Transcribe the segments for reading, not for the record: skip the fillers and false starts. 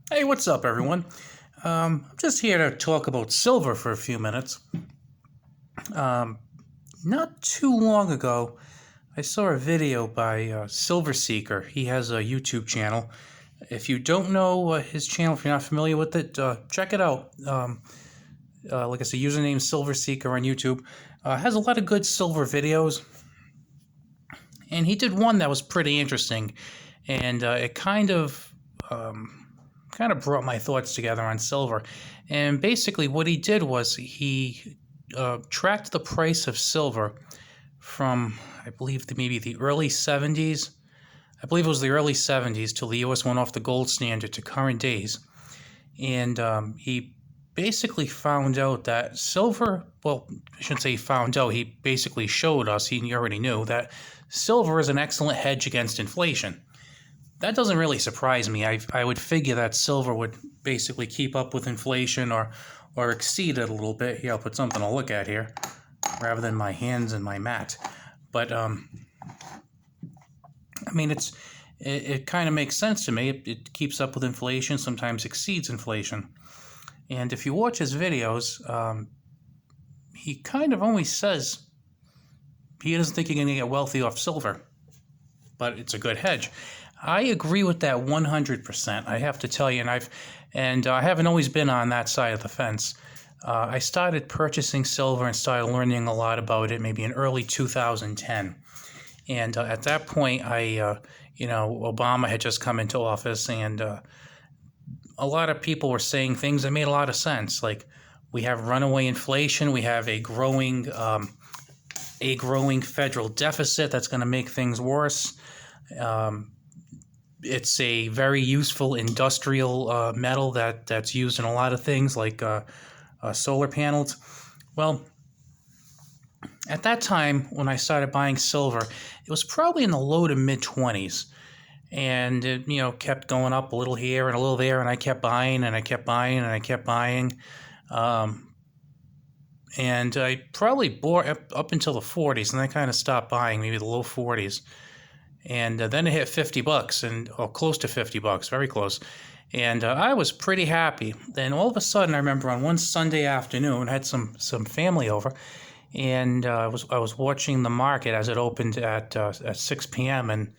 Hey, what's up, everyone? I'm just here to talk about silver for a few minutes. Um, Not too long ago, I saw a video by Silver Seeker. He has a YouTube channel. If you don't know his channel, if you're not familiar with it, check it out. Like I said, username Silver Seeker on YouTube. Has a lot of good silver videos, and he did one that was pretty interesting, and it kind of brought my thoughts together on silver. And basically, what he did was he tracked the price of silver from, I believe, maybe the early 70s. I believe it was the early 70s till the U.S. went off the gold standard to current days. And he basically found out that silver, well, I shouldn't say he found out, he basically showed us, he already knew, that silver is an excellent hedge against inflation. That doesn't really surprise me. I would figure that silver would basically keep up with inflation or exceed it a little bit. Here, I'll put something to look at here rather than my hands and my mat. But I mean, it kind of makes sense to me. It keeps up with inflation, sometimes exceeds inflation. And if you watch his videos, he kind of always says he doesn't think you're going to get wealthy off silver, but it's a good hedge. I agree with that 100%. I have to tell you, and I haven't always been on that side of the fence. I started purchasing silver and started learning a lot about it maybe in early 2010. And at that point, Obama had just come into office, and a lot of people were saying things that made a lot of sense. Like, we have runaway inflation, we have a growing federal deficit that's going to make things worse. It's a very useful industrial metal that's used in a lot of things, like solar panels. Well, at that time, when I started buying silver, it was probably in the low to mid 20s. And it, kept going up a little here and a little there, and I kept buying, and I kept buying, and I kept buying. And I probably bought up until the 40s, and I kind of stopped buying, maybe the low 40s. And then it hit $50 or close to $50, very close. And I was pretty happy. Then all of a sudden, I remember on one Sunday afternoon, I had some family over, and I was watching the market as it opened at 6 p.m. and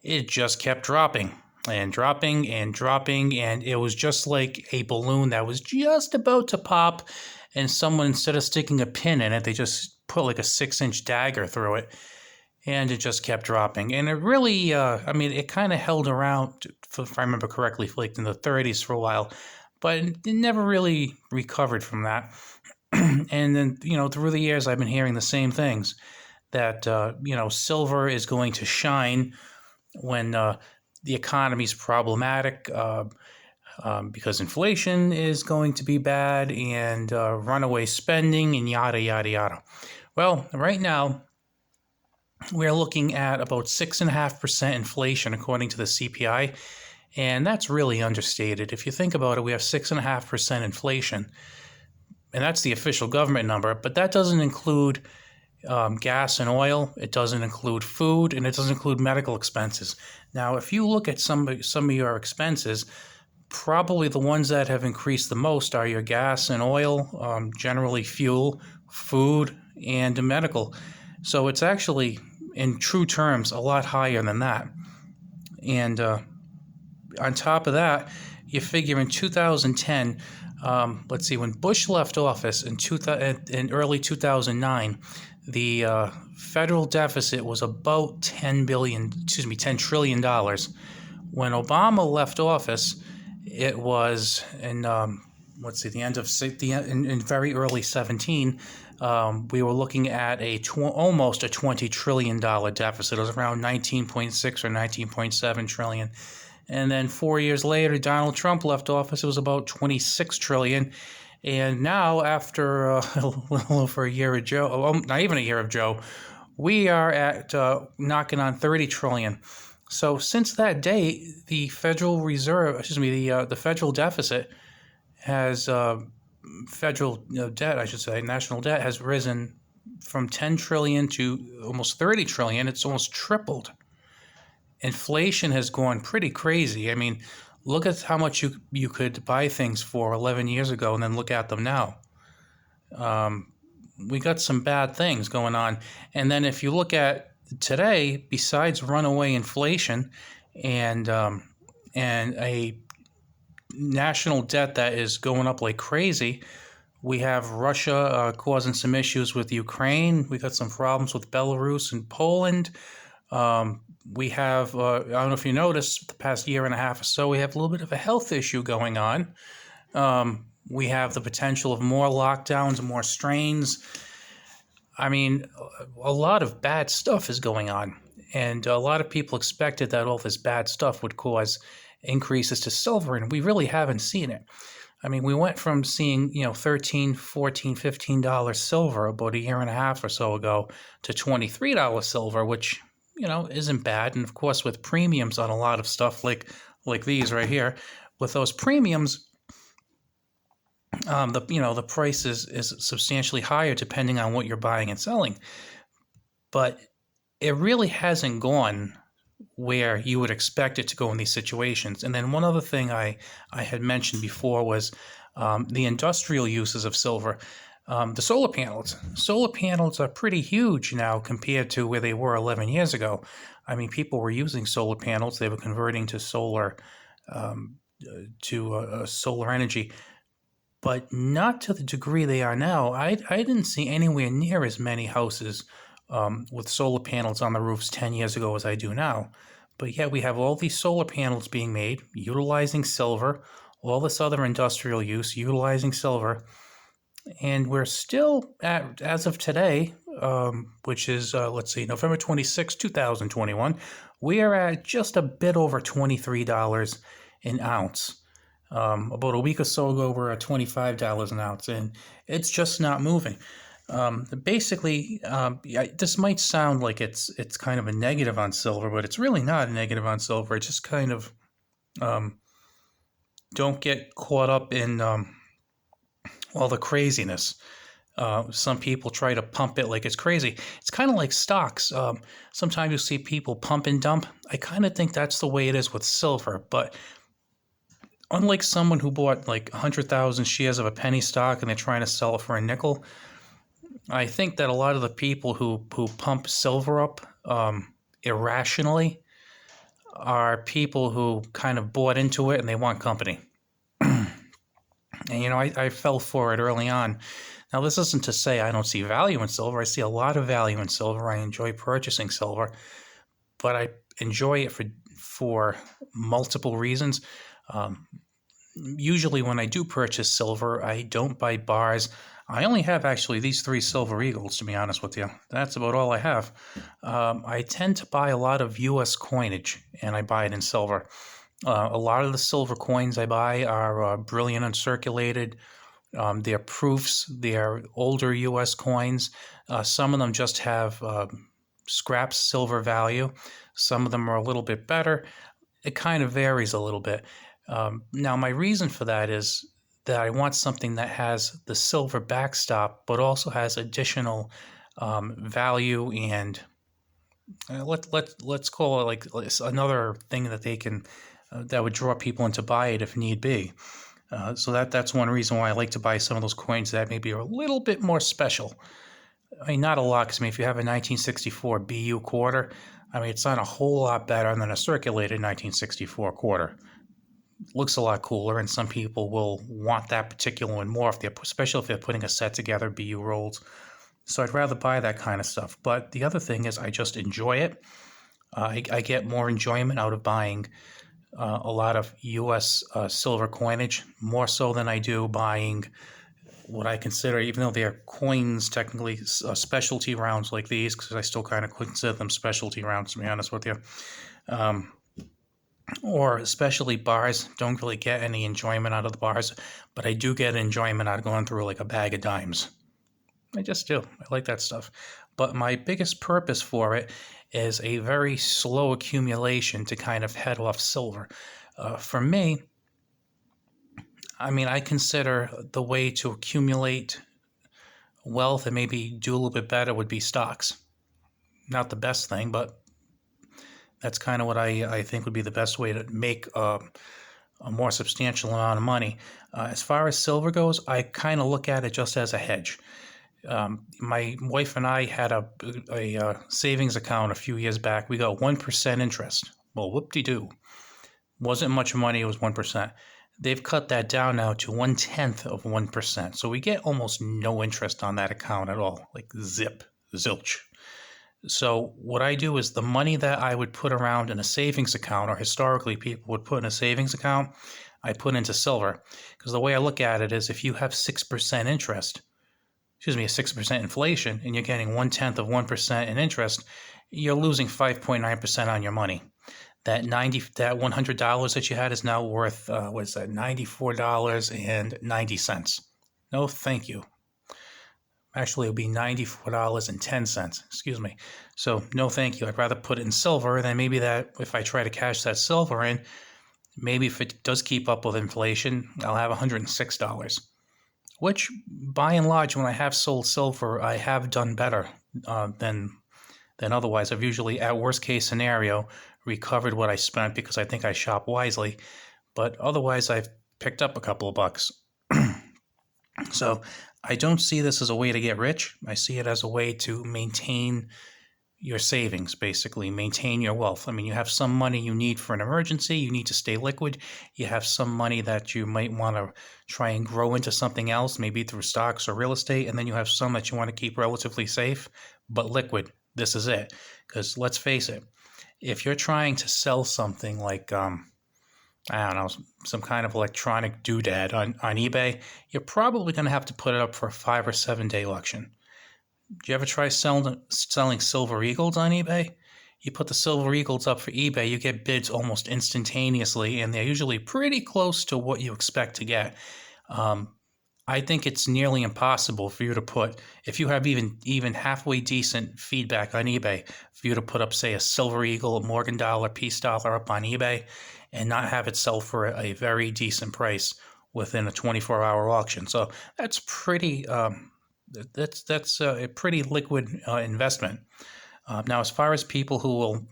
it just kept dropping and dropping and dropping, and it was just like a balloon that was just about to pop, and someone, instead of sticking a pin in it, they just put like a 6-inch dagger through it. And it just kept dropping. And it really, it kind of held around, if I remember correctly, like in the 30s for a while, but it never really recovered from that. And then, through the years, I've been hearing the same things, that, silver is going to shine when the economy's problematic, because inflation is going to be bad, and runaway spending, and yada, yada, yada. Well, right now, we're looking at about 6.5% inflation according to the CPI, and that's really understated. If you think about it, we have 6.5% inflation, and that's the official government number, but that doesn't include gas and oil, it doesn't include food, and it doesn't include medical expenses. Now, if you look at some of your expenses, probably the ones that have increased the most are your gas and oil, generally fuel, food, and medical. So it's actually, in true terms, a lot higher than that. And on top of that, you figure in 2010, let's see, when Bush left office in early 2009, the federal deficit was about $10 trillion. When Obama left office, it was in in very early 17. We were looking at almost a $20 trillion deficit. It was around 19.6 or 19.7 trillion. And then 4 years later, Donald Trump left office. It was about 26 trillion. And now, after a little over a year of Joe, not even a year of Joe, we are at knocking on 30 trillion. So since that date, the Federal Reserve, the federal deficit has federal debt, I should say, national debt has risen from 10 trillion to almost 30 trillion. It's almost tripled. Inflation has gone pretty crazy. I mean, Look at how much you could buy things for 11 years ago, and then look at them now. Um, we got some bad things going on. And then if you look at today, besides runaway inflation and and a national debt that is going up like crazy, we have Russia causing some issues with Ukraine. We got some problems with Belarus and Poland. We have, I don't know if you noticed, the past year and a half or so, we have a little bit of a health issue going on. We have the potential of more lockdowns, more strains. I mean, a lot of bad stuff is going on. And a lot of people expected that all this bad stuff would cause increases to silver, and we really haven't seen it. I mean, we went from seeing, $13, $14, $15 silver about a year and a half or so ago to $23 silver, which, isn't bad. And of course, with premiums on a lot of stuff like these right here, with those premiums, the price is substantially higher depending on what you're buying and selling. But it really hasn't gone where you would expect it to go in these situations. And then one other thing I had mentioned before was the industrial uses of silver. The solar panels. Solar panels are pretty huge now compared to where they were 11 years ago. I mean, people were using solar panels. They were converting to solar solar energy, but not to the degree they are now. I didn't see anywhere near as many houses with solar panels on the roofs 10 years ago as I do now. But yet we have all these solar panels being made, utilizing silver, all this other industrial use, utilizing silver. And we're still at, as of today, which is, November 26, 2021, we are at just a bit over $23 an ounce. About a week or so ago, we're at $25 an ounce, and it's just not moving. Basically, this might sound like it's kind of a negative on silver, but it's really not a negative on silver. It's just kind of don't get caught up in all the craziness. Some people try to pump it like it's crazy. It's kind of like stocks. Sometimes you see people pump and dump. I kind of think that's the way it is with silver, but unlike someone who bought like 100,000 shares of a penny stock and they're trying to sell it for a nickel, I think that a lot of the people who pump silver up irrationally are people who kind of bought into it and they want company. And, I fell for it early on. Now, this isn't to say I don't see value in silver. I see a lot of value in silver. I enjoy purchasing silver, but I enjoy it for multiple reasons. Usually when I do purchase silver, I don't buy bars. I only have actually these 3 silver eagles, to be honest with you. That's about all I have. I tend to buy a lot of U.S. coinage, and I buy it in silver. A lot of the silver coins I buy are brilliant uncirculated. They're proofs. They're older U.S. coins. Some of them just have scrap silver value. Some of them are a little bit better. It kind of varies a little bit. Now, my reason for that is that I want something that has the silver backstop, but also has additional value and let's call it like another thing that they can that would draw people into buy it if need be. So that's one reason why I like to buy some of those coins that maybe are a little bit more special. I mean, not a lot, because if you have a 1964 BU quarter, it's not a whole lot better than a circulated 1964 quarter. Looks a lot cooler, and some people will want that particular one more, especially if they're putting a set together, BU rolls. So I'd rather buy that kind of stuff. But the other thing is I just enjoy it. I get more enjoyment out of buying a lot of U.S. Silver coinage, more so than I do buying what I consider, even though they're coins, technically specialty rounds like these, because I still kind of consider them specialty rounds, to be honest with you. Or especially bars. Don't really get any enjoyment out of the bars, but I do get enjoyment out of going through like a bag of dimes. I just do. I like that stuff. But my biggest purpose for it is a very slow accumulation to kind of head off silver. For me, I consider the way to accumulate wealth and maybe do a little bit better would be stocks. Not the best thing, but that's kind of what I think would be the best way to make a a more substantial amount of money. As far as silver goes, I kind of look at it just as a hedge. My wife and I had a savings account a few years back. We got 1% interest. Well, whoop-de-doo. Wasn't much money, it was 1%. They've cut that down now to 1/10 of 1%. So we get almost no interest on that account at all, like zilch. So what I do is the money that I would put around in a savings account, or historically people would put in a savings account, I put into silver. Because the way I look at it is if you have 6% interest, a 6% inflation, and you're getting 1/10 of 1% in interest, you're losing 5.9% on your money. That $100 that you had is now worth what is that, $94.90. No, thank you. Actually, it would be $94.10. Excuse me. So no, thank you. I'd rather put it in silver. Then maybe that if I try to cash that silver in, maybe if it does keep up with inflation, I'll have $106. Which, by and large, when I have sold silver, I have done better than otherwise. I've usually, at worst case scenario, recovered what I spent because I think I shop wisely. But otherwise, I've picked up a couple of bucks. So I don't see this as a way to get rich. I see it as a way to maintain your savings, basically, maintain your wealth. I mean, you have some money you need for an emergency. You need to stay liquid. You have some money that you might want to try and grow into something else, maybe through stocks or real estate. And then you have some that you want to keep relatively safe, but liquid. This is it. Because let's face it, if you're trying to sell something like, I don't know, some kind of electronic doodad on eBay, you're probably going to have to put it up for a 5 or 7 day auction. Do you ever try selling silver eagles on eBay? You put the silver eagles up for eBay, you get bids almost instantaneously, and they're usually pretty close to what you expect to get. I think it's nearly impossible for you to put, if you have even halfway decent feedback on eBay, for you to put up, say, a silver eagle, a Morgan dollar, peace dollar up on eBay, and not have it sell for a very decent price within a 24-hour auction. So that's pretty. That's a pretty liquid investment. Now, as far as people who will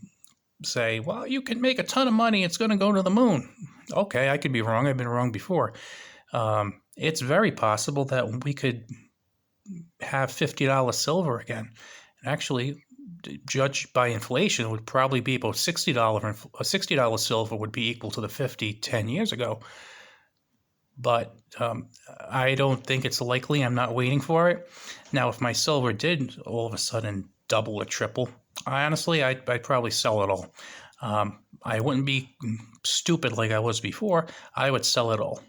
say, well, you can make a ton of money, it's going to go to the moon. Okay, I could be wrong. I've been wrong before. It's very possible that we could have $50 silver again. And actually, judged by inflation, it would probably be about $60 silver would be equal to the 50 10 years ago. But I don't think it's likely. I'm not waiting for it. Now, if my silver did all of a sudden double or triple, I'd probably sell it all. I wouldn't be stupid like I was before. I would sell it all.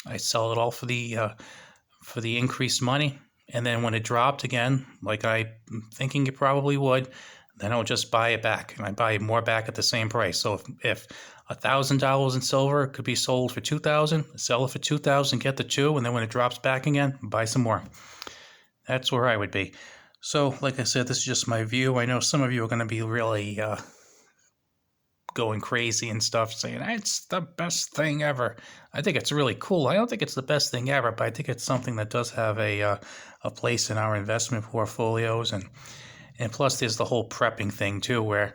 I'd sell it all for the increased money. And then when it dropped again, like I'm thinking it probably would, then I would just buy it back. And I buy more back at the same price. So if $1,000 in silver could be sold for $2,000, sell it for $2,000, get the two, and then when it drops back again, buy some more. That's where I would be. So, like I said, this is just my view. I know some of you are going to be really going crazy and stuff, saying it's the best thing ever. I think it's really cool. I don't think it's the best thing ever, but I think it's something that does have a place in our investment portfolios, and plus there's the whole prepping thing too, where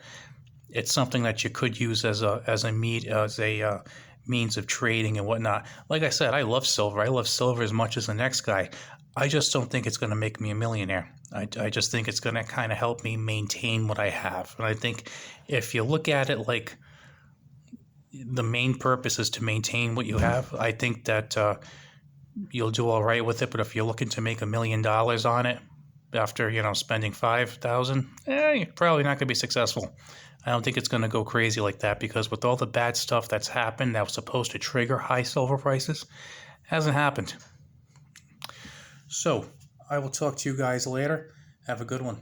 it's something that you could use as a means of trading and whatnot. Like I said, I love silver. I love silver as much as the next guy. I just don't think it's going to make me a millionaire. I just think it's going to kind of help me maintain what I have. And I think if you look at it like the main purpose is to maintain what you have, I think that you'll do all right with it. But if you're looking to make $1 million on it after spending $5,000, you're probably not going to be successful. I don't think it's going to go crazy like that, because with all the bad stuff that's happened that was supposed to trigger high silver prices, hasn't happened. So I will talk to you guys later. Have a good one.